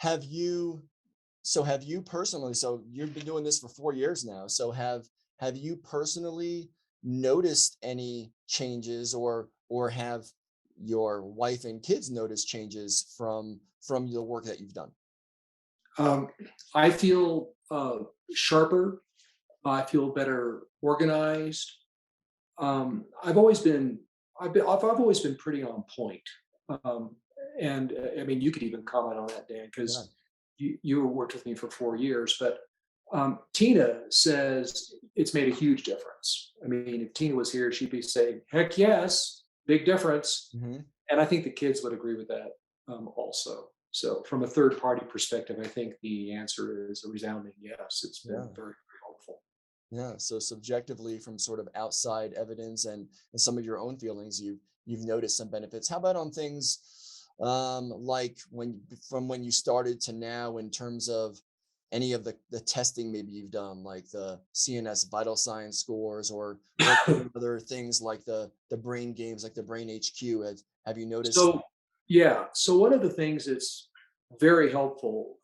have you have you personally, so you've been doing this for 4 years now, so have you personally noticed any changes, or have your wife and kids noticed changes from the work that you've done? Um, I feel sharper. I feel better organized. I've always been, I've always been pretty on point. Um, and I mean, you could even comment on that, Dan, Yeah. because you worked with me for 4 years. But Tina says it's made a huge difference. I mean, if Tina was here, she'd be saying, "Heck yes, big difference." Hmm. And I think the kids would agree with that also. So, from a third party perspective, I think the answer is a resounding yes. It's been Yeah. very, very helpful. Yeah. So subjectively, from sort of outside evidence and some of your own feelings, you've noticed some benefits. How about on things like when you started to now, in terms of any of the testing maybe you've done, like the CNS vital signs scores, or even other things like the brain games, like the Brain HQ. Have you noticed? So, yeah. So, one of the things that's very helpful.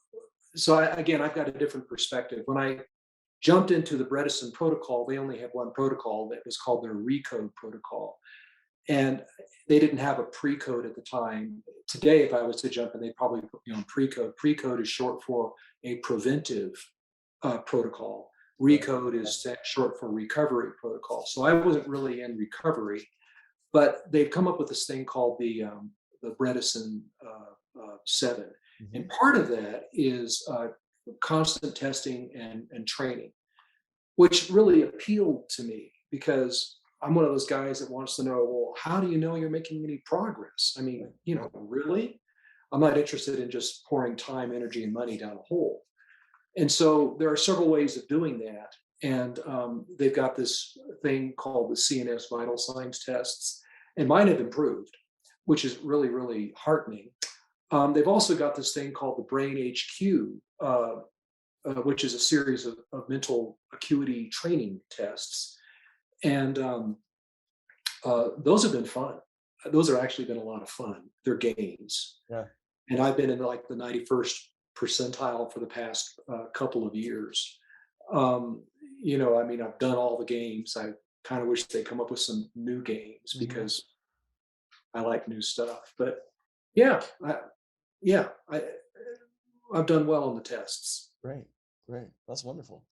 So, again, I've got a different perspective. When I jumped into the Bredesen protocol, they only had one protocol that was called their ReCODE protocol. And they didn't have a pre-code at the time. Today, if I was to jump in, they'd probably put me on pre-code. Pre-code is short for a preventive protocol. Right. ReCODE is short for recovery protocol. So I wasn't really in recovery, but they've come up with this thing called the Bredesen 7. And Hmm. part of that is constant testing and training, which really appealed to me because I'm one of those guys that wants to know, well, how do you know you're making any progress? I mean, Right. Right. really? I'm not interested in just pouring time, energy, and money down a hole. And so there are several ways of doing that. And they've got this thing called the CNS vital signs tests, and mine have improved, which is really, really heartening. They've also got this thing called the Brain HQ, which is a series of mental acuity training tests. And those have been fun. Those have actually been a lot of fun. They're games. Yeah. And I've been in like the 91st percentile for the past couple of years. Um, I mean, I've done all the games. I kind of wish they come up with some new games Hmm. because I like new stuff. But yeah, yeah, I've done well on the tests. Great. Great. That's wonderful.